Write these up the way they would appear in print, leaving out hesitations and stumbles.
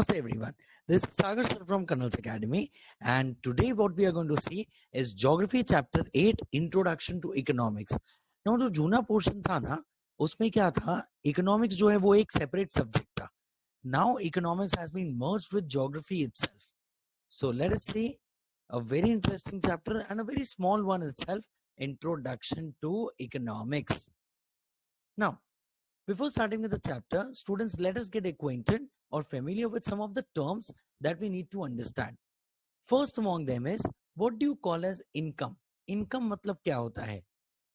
Namaste everyone. This is Sagar sir from Colonel's Academy, and today what we are going to see is Geography Chapter 8 Introduction to Economics. Now जो जूना portion था ना उसमें क्या था, economics जो है वो एक सेपरेट सब्जेक्ट था. Now economics has been merged with geography itself. So let us see a very interesting chapter and a very small one itself, Introduction to Economics. Now, before starting with the chapter, students, let us get acquainted or familiar with some of the terms that we need to understand. First among them is, what do you call as income? Income मतलब क्या होता है?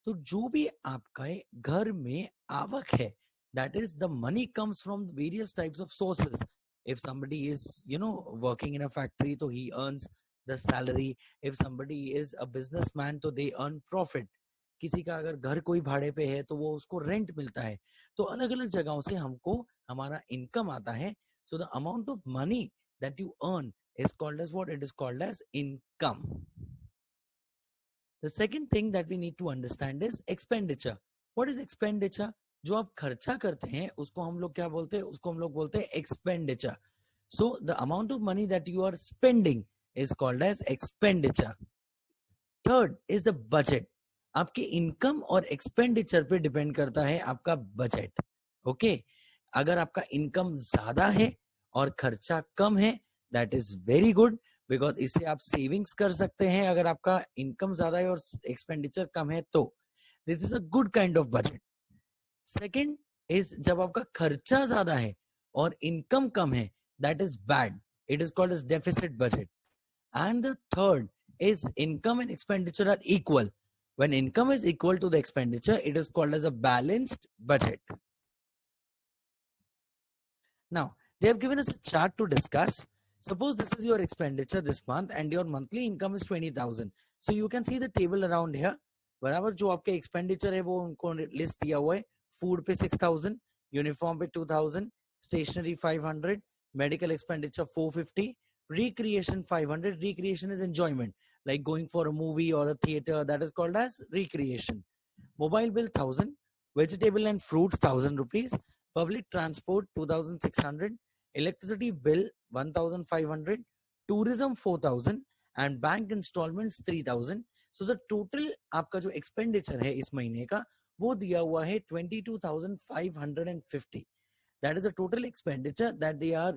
तो जो भी आपका घर में आवक है, that is the money comes from various types of sources. If somebody is, working in a factory, so he earns the salary. If somebody is a businessman, so they earn profit. किसी का अगर घर कोई भाड़े पे है तो वो उसको रेंट मिलता है. तो अलग अलग जगहों से हमको हमारा इनकम आता है. So the amount of money that you earn is called as what? It is called as income. The second thing that we need to understand is expenditure. What is expenditure? जो आप खर्चा करते हैं उसको हम लोग क्या बोलते हैं? उसको हम लोग बोलते हैं expenditure. So the amount of money that you are spending is called as expenditure. Third is the budget. आपके इनकम और एक्सपेंडिचर पे डिपेंड करता है आपका बजट. ओके, अगर आपका इनकम ज्यादा है और खर्चा कम है, that is very good, because इससे आप सेविंग्स कर सकते हैं. अगर आपका इनकम ज्यादा है और एक्सपेंडिचर कम है तो this is a good kind of budget. Second is जब आपका खर्चा ज्यादा है और इनकम कम है, that is bad. It is called as deficit budget. And the third is income and expenditure are equal. When income is equal to the expenditure, it is called as a balanced budget. Now, they have given us a chart to discuss. Suppose this is your expenditure this month and your monthly income is 20,000. So you can see the table around here. बराबर जो आपके expenditure है वो उनको list दिया हुआ है. Food पे 6,000, uniform पे 2,000, stationery 500, medical expenditure 450, recreation 500. Recreation is enjoyment, like going for a movie or a theater, that is called as recreation. Mobile bill 1,000, vegetable and fruits 1,000 rupees, public transport 2,600, electricity bill 1,500, tourism 4,000 and bank installments 3,000. So the total आपका जो expenditure है इस महीने का वो दिया हुआ है 22,550. That is the total expenditure that they are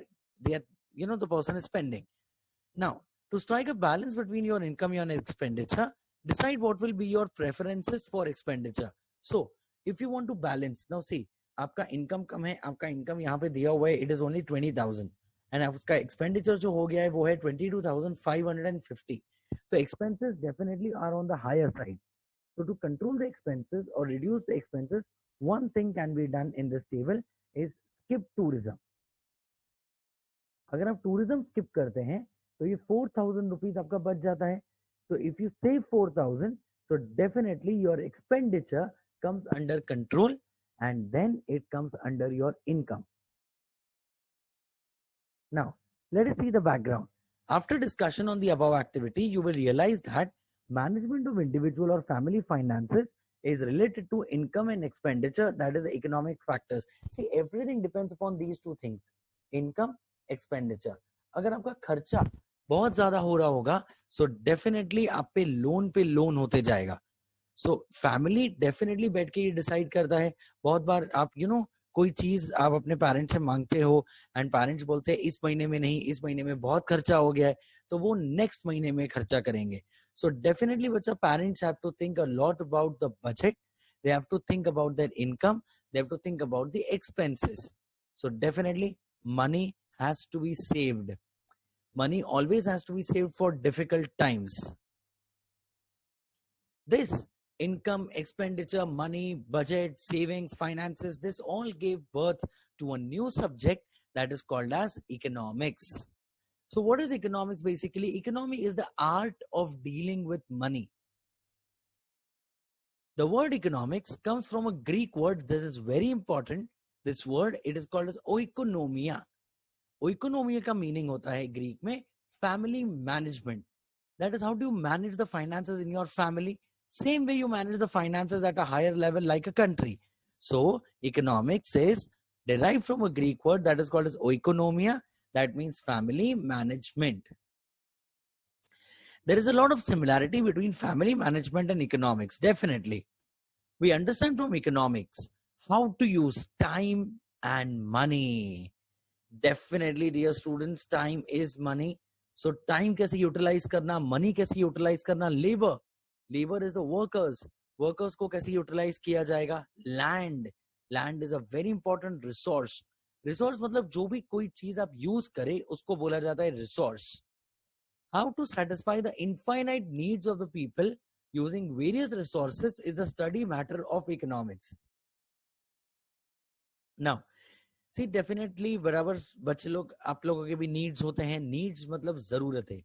the person is spending. Now, to strike a balance between your income and expenditure, decide what will be your preferences for expenditure. So, if you want to balance, now see, आपका income कम है, आपका income यहाँ पे दिया हुआ है, it is only 20,000, and आपका expenditure जो हो गया है वो है 22,550. So expenses definitely are on the higher side. So to control the expenses or reduce the expenses, one thing can be done in this table is skip tourism. अगर आप tourism skip करते हैं तो ये 4,000 rupees आपका बच जाता है. So if you save 4,000, so definitely your expenditure comes under control and then it comes under your income. Now, let us see the background. After discussion on the above activity, you will realize that management of individual or family finances is related to income and expenditure, that is the economic factors. See, everything depends upon these two things, income, expenditure. अगर आपका खर्चा बहुत ज्यादा हो रहा होगा, so definitely आप पे लोन होते जाएगा. So family definitely बैठ के ये decide करता है. बहुत बार आप कोई चीज आप अपने पेरेंट्स से मांगते हो एंड पेरेंट्स बोलते हैं इस महीने में नहीं, इस महीने में बहुत खर्चा हो गया है, तो वो नेक्स्ट महीने में खर्चा करेंगे. सो डेफिनेटली बच्चा, parents have to think a lot about the budget, they have to think about their income, they have to think about the expenses. So definitely money has to be saved. Money always has to be saved for difficult times. This income, expenditure, money, budget, savings, finances, this all gave birth to a new subject that is called as economics. So what is economics basically? Economy is the art of dealing with money. The word economics comes from a Greek word. This is very important. This word, it is called as oikonomia. Oikonomia का meaning होता है Greek में family management. That is, how do you manage the finances in your family? Same way you manage the finances at a higher level like a country. So economics is derived from a Greek word that is called as oikonomia, That means family management. There is a lot of similarity between family management and economics. Definitely. We understand from economics how to use time and money. Definitely, dear students, time is money. So time कैसे utilize करना, money कैसे utilize करना, labor is the workers को कैसे utilize किया जाएगा, land is a very important resource मतलब जो भी कोई चीज आप use करे उसको बोला जाता है resource. How to satisfy the infinite needs of the people using various resources is the study matter of economics. Now, see, definitely बराबर बच्चे लोग आप लोगों के भी needs होते हैं. Needs मतलब जरूरत है.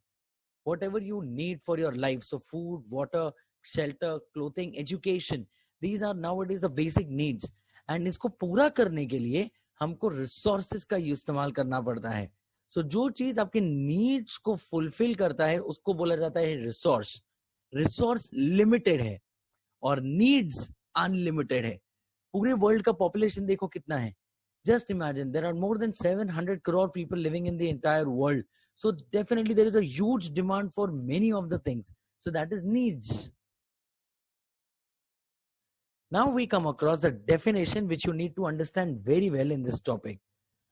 Whatever you need for your life, so food, water, shelter, clothing, education, these are nowadays the basic needs. And इसको पूरा करने के लिए हमको resources का इस्तेमाल करना पड़ता है. So जो चीज आपके needs को fulfill करता है उसको बोला जाता है resource. Resource limited है और needs unlimited है. पूरे वर्ल्ड का पॉपुलेशन देखो कितना है. Just imagine there are more than 700 crore people living in the entire world. So definitely there is a huge demand for many of the things. So that is needs. Now we come across the definition which you need to understand very well in this topic.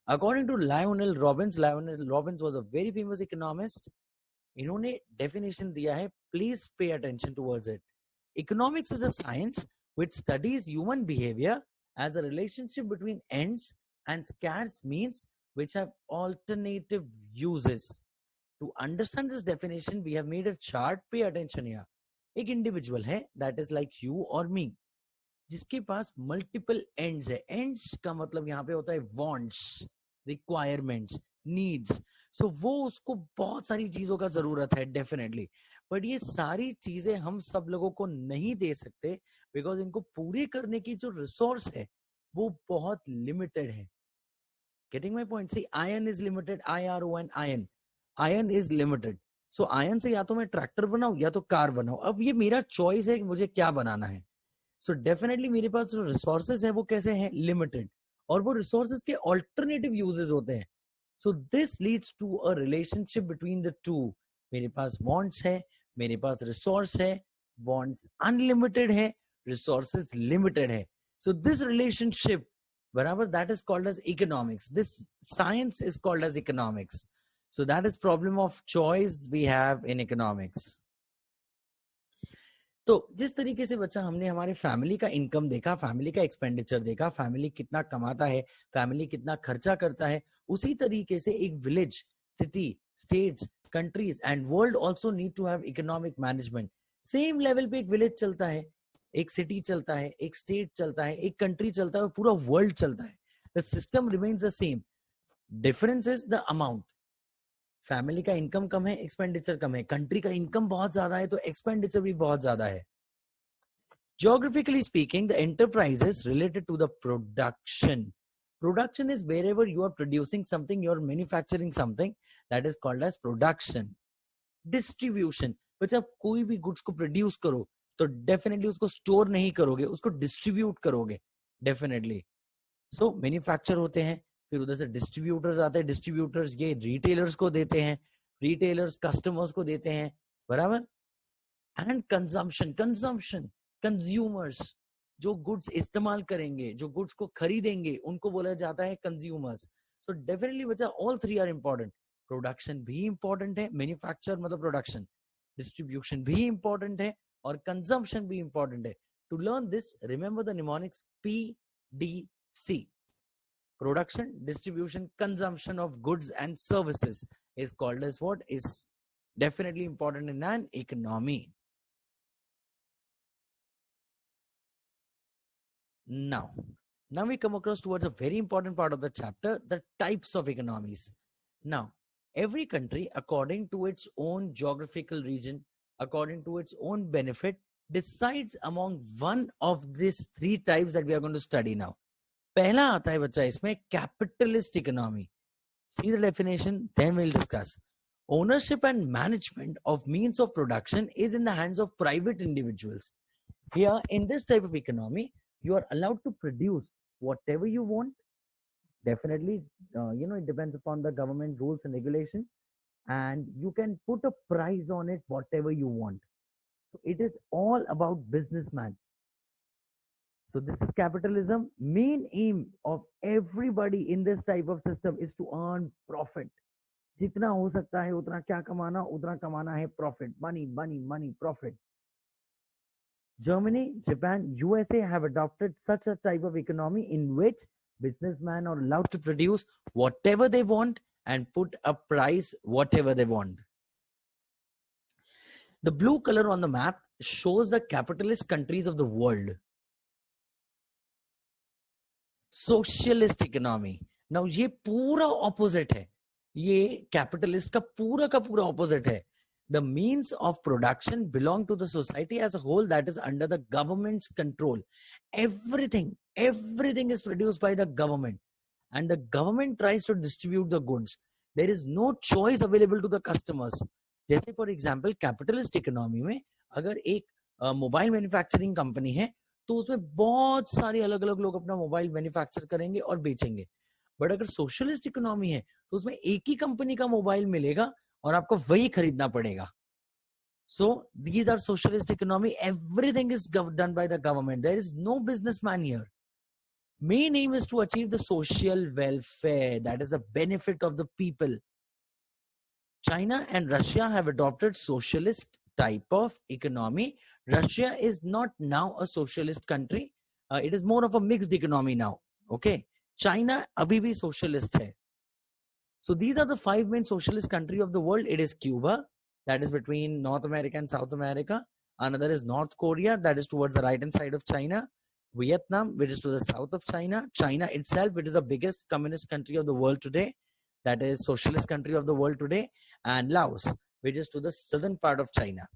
According to Lionel Robbins was a very famous economist. इन्होंने definition दिया है. Please pay attention towards it. Economics is a science which studies human behavior as a relationship between ends and scarce means which have alternative uses. To understand this definition, we have made a chart. Pay attention here. एक individual है that is like you or me, जिसके पास multiple ends है. Ends का मतलब यहाँ पे होता है wants, requirements, needs. So वो उसको बहुत सारी चीजों का जरूरत है definitely. बट ये सारी चीजें हम सब लोगों को नहीं दे सकते बिकॉज इनको पूरे करने की जो रिसोर्स है वो बहुत लिमिटेड है. Getting my point? See, iron is limited, IRON, iron is limited. So iron से या तो मैं ट्रैक्टर बनाऊं या तो कार बनाऊं. अब ये मेरा चॉइस है कि मुझे क्या बनाना है. सो डेफिनेटली मेरे पास जो रिसोर्सेज है वो कैसे हैं? लिमिटेड. और वो रिसोर्सेज के ऑल्टरनेटिव यूजेस होते हैं. So this leads to a relationship between the two. मेरे पास वांट्स है, मेरे पास रिसोर्स है. वांट्स अनलिमिटेड है, रिसोर्सेज लिमिटेड है. सो दिस रिलेशनशिप बराबर that is called as economics. This science is called as economics. So that is problem of choice we have in economics. तो जिस तरीके से बच्चा हमने हमारे फैमिली का इनकम देखा, फैमिली का एक्सपेंडिचर देखा, फैमिली कितना कमाता है, फैमिली कितना खर्चा करता है, उसी तरीके से एक village, city, states, countries and world also need to have economic management. Same level पे एक विलेज चलता है, एक सिटी चलता है, एक स्टेट चलता है, एक कंट्री चलता है और पूरा वर्ल्ड चलता है. The system remains the same. Difference is the amount. Family का इनकम कम है, एक्सपेंडिचर कम है. कंट्री का इनकम बहुत ज्यादा है तो एक्सपेंडिचर भी बहुत ज्यादा है. Geographically speaking, the enterprise is related to the production. Production is wherever you are producing something, you are manufacturing something, that is called as production. Distribution. बच्चा आप कोई भी गुड्स को प्रोड्यूस करो तो डेफिनेटली उसको स्टोर नहीं करोगे, उसको डिस्ट्रीब्यूट करोगे डेफिनेटली. सो मैन्युफैक्चर होते हैं, फिर उधर से डिस्ट्रीब्यूटर्स आते हैं, डिस्ट्रीब्यूटर्स ये रिटेलर्स को देते हैं, रिटेलर्स कस्टमर्स को देते हैं, बराबर. एंड कंजम्पशन, कंज्यूमर्स, जो गुड्स इस्तेमाल करेंगे, जो गुड्स को खरीदेंगे, उनको बोला जाता है कंज्यूमर्स. सो डेफिनेटली बच्चा all three are important. Production भी इंपॉर्टेंट है, मैन्युफैक्चर मतलब प्रोडक्शन, डिस्ट्रीब्यूशन भी इंपॉर्टेंट है और कंजम्पशन भी इंपॉर्टेंट है. To learn this remember the mnemonics PDC. Production, distribution, consumption of goods and services is called as what? Is definitely important in an economy. Now we come across towards a very important part of the chapter, the types of economies. Now, every country, according to its own geographical region, according to its own benefit, decides among one of these three types that we are going to study now. पहला आता है बच्चा इसमें capitalist economy. See the definition, then we'll discuss. Ownership and management of means of production is in the hands of private individuals. Here, in this type of economy, you are allowed to produce whatever you want, Definitely, it depends upon the government rules and regulations, and you can put a price on it, whatever you want. So it is all about businessman. So this is capitalism. Main aim of everybody in this type of system is to earn profit. जितना हो सकता है उतना क्या कमाना, उतना कमाना है profit, money, money, money, profit. Germany, Japan, USA have adopted such a type of economy in which businessmen are allowed to produce whatever they want and put a price whatever they want. The blue color on the map shows the capitalist countries of the world. Socialist economy. Now ये पूरा opposite है. ये capitalist का पूरा opposite है. The means of production belong to the society as a whole, that is under the government's control. Everything is produced by the government, and the government tries to distribute the goods. There is no choice available to the customers. जैसे for example capitalist economy में अगर एक mobile manufacturing company है तो उसमें बहुत सारे अलग अलग लोग अपना मोबाइल मैन्युफैक्चर करेंगे और बेचेंगे. बट अगर सोशलिस्ट इकोनॉमी है तो उसमें एक ही कंपनी का मोबाइल मिलेगा और आपको वही खरीदना पड़ेगा. So these are socialist economy. Everything is done by the government. There is no businessman here. Main aim is to achieve the social welfare, that is the benefit of the people. China and Russia have adopted socialist type of economy. Russia is not now a socialist country. It is more of a mixed economy now. Okay. China abhi bhi socialist hai. So these are the 5 main socialist country of the world. It is Cuba, that is between North America and South America. Another is North Korea, that is towards the right hand side of China. Vietnam, which is to the south of China. China itself, which is the biggest communist country of the world today, that is socialist country of the world today. And Laos, which is to the southern part of China.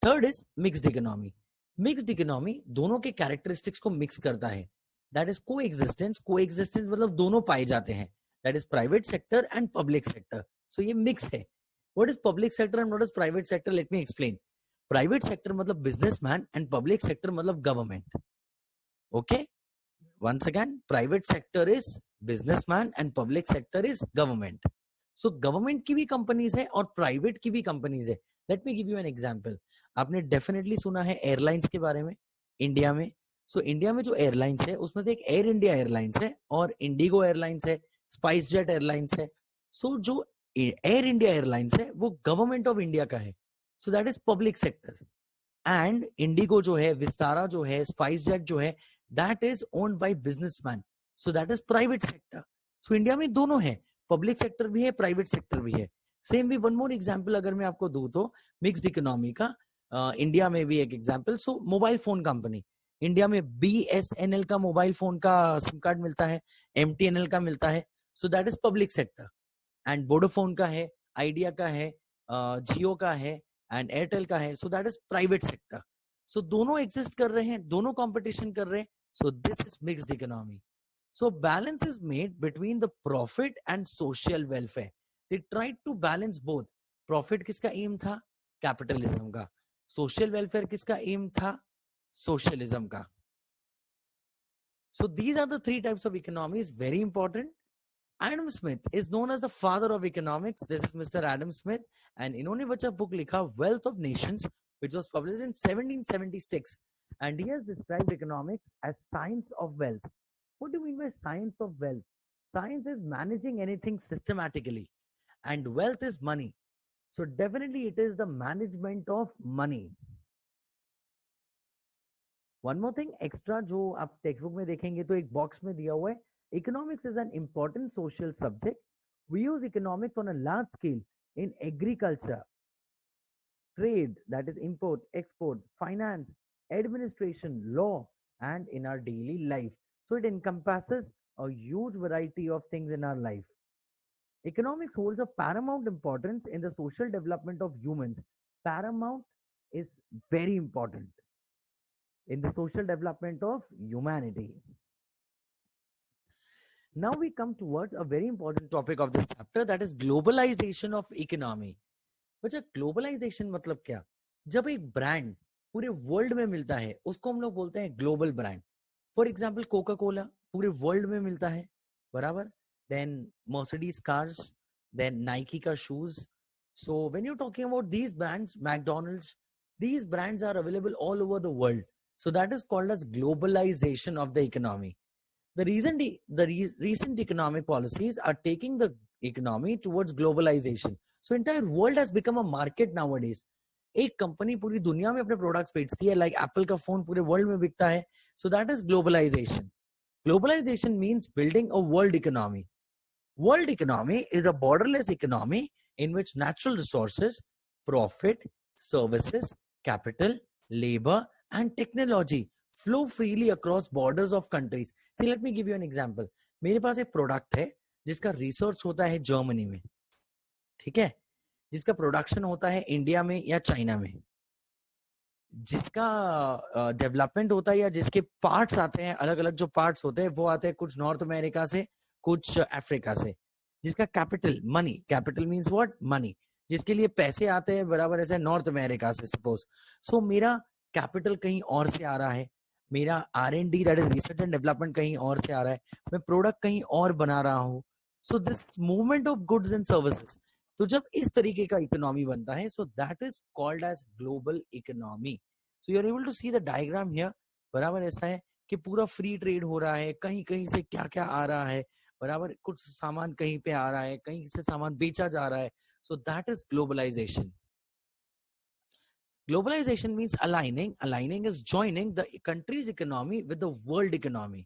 Third is mixed economy. Mixed economy दोनों के characteristics को mix करता है. That is coexistence. Coexistence मतलब दोनों पाए जाते हैं. That is private sector and public sector. So ये mix है. What is public sector and what is private sector? Let me explain. Private sector मतलब businessman and public sector मतलब government. Okay. Once again, private sector is businessman and public sector is government. So government की भी companies है और private की भी companies है. Let me give you an example. आपने definitely सुना है airlines के बारे में इंडिया में. So इंडिया में जो airlines है उसमें से एक Air India Airlines है और Indigo Airlines है, SpiceJet Airlines है. So जो Air India Airlines है वो government of India का है. So that is public sector. And Indigo जो है, Vistara जो है, SpiceJet जो है, that is owned by businessman. So that is private sector. So India में दोनों है, पब्लिक सेक्टर भी है, प्राइवेट सेक्टर भी है. सेम भी वन मोर एग्जांपल अगर मैं आपको दूं तो मिक्स्ड इकोनॉमी का इंडिया में भी एक एग्जांपल. सो मोबाइल फोन कंपनी इंडिया में BSNL का मोबाइल फोन का सिम कार्ड मिलता है, MTNL का मिलता है. So that is public sector. And Vodafone का है, आइडिया का है, जियो का है एंड एयरटेल का है. So that is private sector. So दोनों एग्जिस्ट कर रहे हैं, दोनों कंपटीशन कर रहे हैं. So this is mixed economy. So balance is made between the profit and social welfare. They tried to balance both. Profit किसका aim था? Capitalism का. Social welfare किसका aim था? Socialism का. So these are the 3 types of economies, very important. Adam Smith is known as the father of economics. This is Mr. Adam Smith, and इन्होंने बच्चा book लिखा Wealth of Nations, which was published in 1776, and he has described economics as science of wealth. What do you mean by science of wealth? Science is managing anything systematically, and wealth is money. So definitely it is the management of money. One more thing extra जो आप text book में देखेंगे तो एक box में दिया हुआ है, economics is an important social subject. We use economics on a large scale in agriculture, trade, that is import, export, finance, administration, law, and in our daily life. So it encompasses a huge variety of things in our life. Economics holds a paramount importance in the social development of humans. Paramount is very important in the social development of humanity. Now we come towards a very important topic of this chapter, that is globalization of economy. बच्चा globalisation मतलब क्या? जब एक brand पूरे world में मिलता है उसको हम लोग बोलते हैं global brand. For example Coca Cola, पूरे वर्ल्ड में मिलता है, बराबर. Then Mercedes cars, then Nike का shoes. So when you're talking about these brands, McDonald's, these brands are available all over the world. So that is called as globalization of the economy. The recent economic policies are taking the economy towards globalization. So entire world has become a market nowadays. एक company पूरी दुनिया में अपने products बेचती है, like Apple का phone पूरे world में बिकता है. So that is globalisation. Globalization means building a world economy. World economy is a borderless economy in which natural resources, profit, services, capital, labor, and technology flow freely across borders of countries. See, let me give you an example. मेरे पास एक product है जिसका research होता है Germany में, ठीक है, जिसका प्रोडक्शन होता है इंडिया में या चाइना में, जिसका डेवलपमेंट होता है या जिसके पार्ट्स आते हैं, अलग अलग जो पार्ट्स होते हैं वो आते हैं कुछ नॉर्थ अमेरिका से, कुछ अफ्रीका से, जिसका capital money, capital means what, money, जिसके लिए पैसे आते हैं बराबर ऐसे नॉर्थ अमेरिका से सपोज. सो मेरा कैपिटल कहीं और से आ रहा है, मेरा R&D that is research and development कहीं और से आ रहा है, मैं प्रोडक्ट कहीं और बना रहा हूँ. So this movement of goods and services, तो जब इस तरीके का इकोनॉमी बनता है, so that is called as global economy. So you are able to see the diagram here. बराबर ऐसा है कि पूरा फ्री ट्रेड हो रहा है, कहीं कहीं से क्या क्या आ रहा है, बराबर कुछ सामान कहीं पे आ रहा है, कहीं से सामान बेचा जा रहा है. So that is globalisation. Globalization means aligning. Aligning is joining the country's economy with the world economy.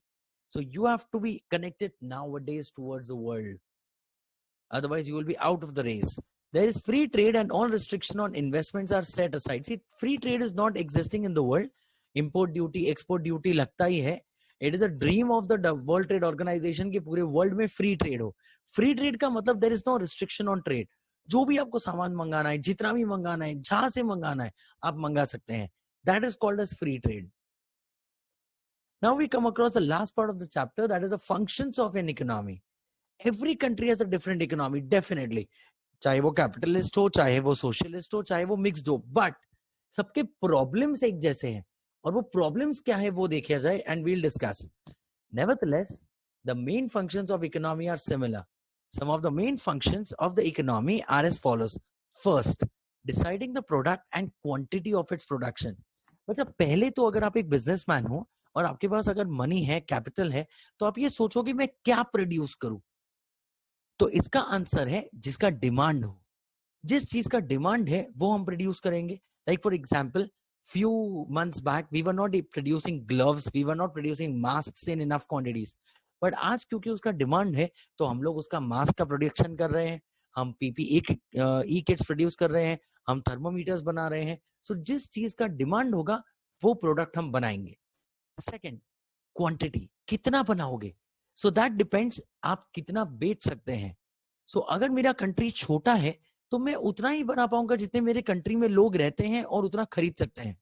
So you have to be connected nowadays towards the world. Otherwise, you will be out of the race. There is free trade and all restriction on investments are set aside. See, free trade is not existing in the world. Import duty, export duty लगता ही है. It is a dream of the World Trade Organization कि पूरे world में free trade हो. Free trade का मतलब there is no restriction on trade. जो भी आपको सामान मंगाना है, जितना भी मंगाना है, जहां से मंगाना है, आप मंगा सकते हैं. That is called as free trade. Now we come across the last part of the chapter, that is the functions of an economy. Every country has a different economy, definitely. चाहे वो कैपिटलिस्ट हो, चाहे वो socialist हो, चाहे वो mixed हो, but सबके प्रॉब्लम्स एक जैसे हैं. और वो प्रॉब्लम्स क्या है वो देखा जाए and we'll discuss. Nevertheless, the main functions of economy are similar. Some of the main functions of the economy are as follows. First, deciding the product and quantity of its production. अच्छा, पहले तो अगर आप एक businessman हो और आपके पास अगर मनी है, कैपिटल है, तो आप ये सोचोगे मैं क्या प्रोड्यूस करूं. तो इसका आंसर है जिसका डिमांड हो. जिस चीज का डिमांड है वो हम प्रोड्यूस करेंगे. Like for example, few months back we were not producing gloves, we were not producing masks in enough quantities, but आज क्योंकि उसका डिमांड है तो हम लोग उसका मास्क का प्रोडक्शन कर रहे हैं, हम पीपीई ई किट्स प्रोड्यूस कर रहे हैं, हम थर्मोमीटर्स बना रहे हैं. सो जिस चीज का डिमांड होगा वो प्रोडक्ट हम बनाएंगे. सेकंड, क्वांटिटी, कितना बनाओगे. सो दैट डिपेंड्स आप कितना बेच सकते हैं. सो अगर मेरा कंट्री छोटा है तो मैं उतना ही बना पाऊंगा जितने मेरे कंट्री में लोग रहते हैं और उतना खरीद सकते हैं.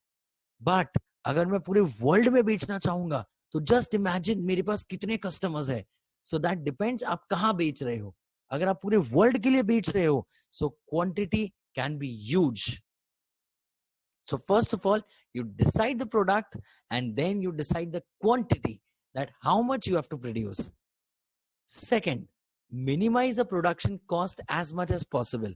बट अगर मैं पूरे वर्ल्ड में बेचना चाहूंगा तो जस्ट इमेजिन मेरे पास कितने कस्टमर्स है. सो दैट डिपेंड्स आप कहाँ बेच रहे हो. अगर आप पूरे वर्ल्ड के लिए बेच रहे हो so quantity can be huge. So first of all, you decide the product and then you decide the quantity, that how much you have to produce. Second, minimize the production cost as much as possible.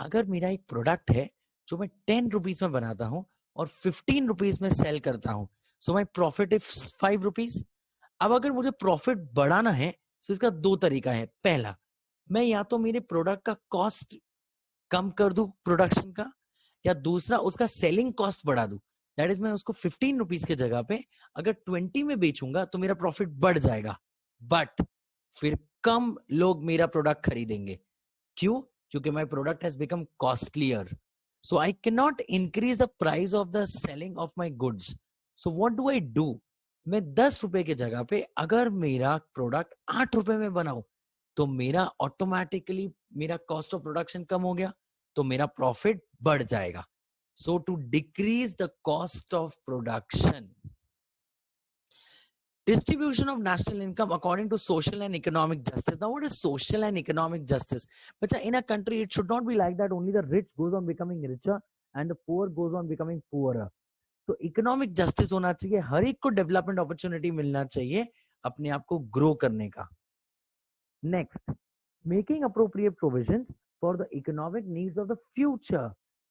अगर मेरा एक product है जो मैं 10 rupees में बनाता हूं और 15 रुपीज में सेल करता हूं, सो माई प्रॉफिट इज 5 रुपीज. अब अगर मुझे प्रॉफिट बढ़ाना है तो इसका दो तरीका है. पहला, मैं या तो मेरे प्रोडक्ट का कॉस्ट कम कर दूं प्रोडक्शन का, या दूसरा उसका सेलिंग कॉस्ट बढ़ा दूं. दैट इज मैं उसको 15 रुपीज के जगह पे अगर 20 में बेचूंगा तो मेरा प्रॉफिट बढ़ जाएगा, बट फिर कम लोग मेरा प्रोडक्ट खरीदेंगे. क्यों? क्योंकि my product has become costlier. So I can not increase the price of the selling of my goods. So what do I do? मैं 10 रुपए के जगह पे अगर मेरा प्रोडक्ट 8 रुपए में बनाऊं तो मेरा ऑटोमेटिकली मेरा कॉस्ट ऑफ प्रोडक्शन कम हो गया, तो मेरा प्रॉफिट बढ़ जाएगा. So to decrease the cost of production. Distribution of national income according to social and economic justice. Now, what is social and economic justice? But in a country, it should not be like that only the rich goes on becoming richer and the poor goes on becoming poorer. तो economic justice होना चाहिए, हर एक को development opportunity मिलना चाहिए, अपने आप को ग्रो करने का। Next, making appropriate provisions for the economic needs of the future.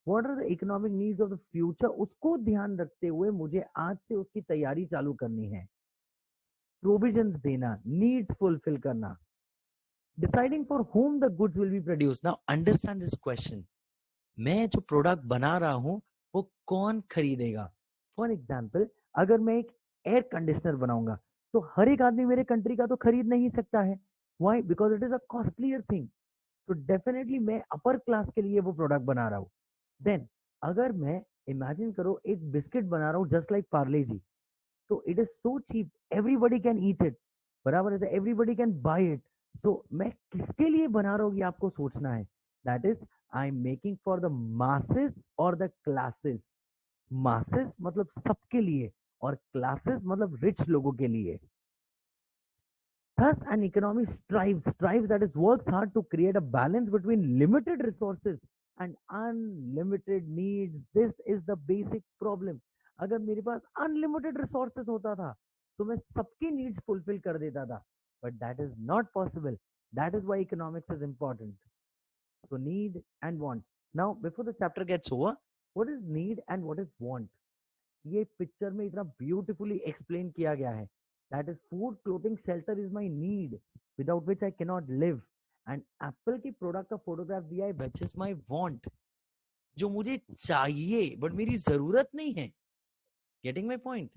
What are the economic needs of the future, उसको ध्यान रखते हुए मुझे आज से उसकी तैयारी चालू करनी है। प्रोविजंस देना, नीड्स फुलफिल करना। Deciding for whom the goods will be produced. Now understand this question. मैं जो प्रोडक्ट बना रहा हूं वो कौन खरीदेगा? फॉर एग्जाम्पल, अगर मैं एक एयर कंडीशनर बनाऊंगा तो हर एक आदमी मेरे कंट्री का तो खरीद नहीं सकता है। Why? Because it is a costlier thing. तो डेफिनेटली मैं अपर क्लास के लिए वो प्रोडक्ट बना रहा हूँ। देन अगर मैं इमेजिन करो एक बिस्किट बना रहा हूँ जस्ट लाइक पार्ले जी, तो it is so cheap, everybody can eat it, बराबर है, एवरीबडी कैन बाय इट। तो मैं किसके लिए बना रहा हूँ ये आपको सोचना है। That is I am making for the masses और द क्लासेस। मासेस मतलब सबके लिए और क्लासेस मतलब रिच लोगों के लिए। Thus, an economy strives that is works hard to create a balance between limited resources and unlimited needs. This is the basic problem. अगर मेरे पास unlimited resources होता था तो मैं सबकी needs fulfill कर देता था, but that is not possible. That is why economics is important. So need and want. Now, before the chapter gets over, what is need and what is want? ये picture में इतना beautifully explain किया गया है। That is food, clothing, shelter is my need without which I can not live. And Apple की product का photograph दिया है विच इज माय वांट, जो मुझे चाहिए बट मेरी जरूरत नहीं है। Getting my point?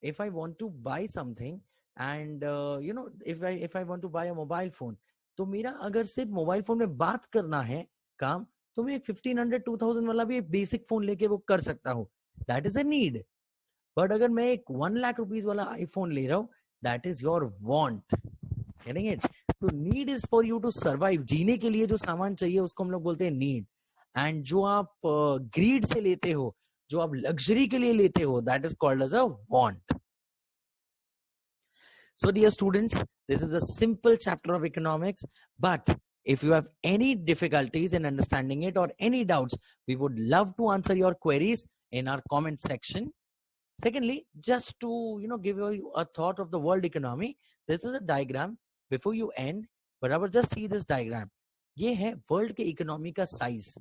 If I want to buy something and you know, if I want to buy a mobile phone, तो मेरा अगर सिर्फ मोबाइल फोन में बात करना है काम, तो मैं एक 1500 2000 वाला भी एक बेसिक फोन लेके वो कर सकता हूँ। That is a need. But अगर मैं एक 1 लाख रुपीज वाला आईफोन ले रहा हूं, that is your want. Getting it? तो need is for you to survive. जीने के लिए जो सामान चाहिए उसको हम लोग बोलते हैं नीड। एंड जो आप ग्रीड से लेते हो, जो आप लग्जरी के लिए लेते हो, that is called as a want. So dear students, this is a simple chapter of economics, but if you have any difficulties in understanding it or any doubts, we would love to answer your queries in our comment section. Secondly, just to give you a thought of the world economy, this is a diagram. Before you end, बराबर, just see this diagram. ये है world के economy का size.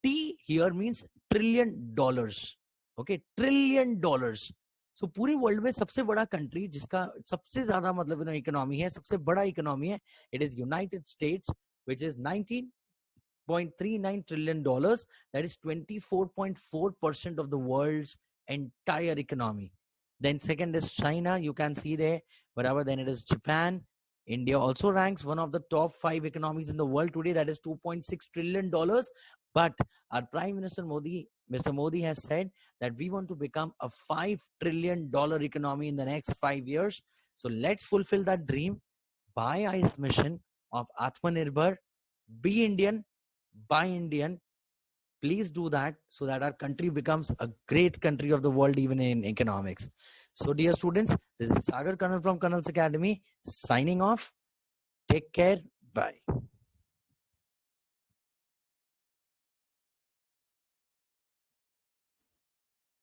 T here means trillion dollars. Okay, trillion dollars. So पूरे world में सबसे बड़ा country जिसका सबसे ज्यादा मतलब इकोनॉमी है, सबसे बड़ा इकोनॉमी है, it is United states, which is 19.39 trillion dollars. That is 24.4% of the world's entire economy. Then second is China, you can see there, whatever. Then it is Japan. India also ranks one of the top 5 economies in the world today, that is 2.6 trillion dollars. But our Prime Minister Mr. Modi has said that we want to become a $5 trillion economy in the next 5 years. So let's fulfill that dream. Buy ICE mission of Atmanirbhar, be Indian, buy Indian. Please do that so that our country becomes a great country of the world, even in economics. So dear students, this is Sagar Kanal from Kanal's Academy signing off. Take care. Bye.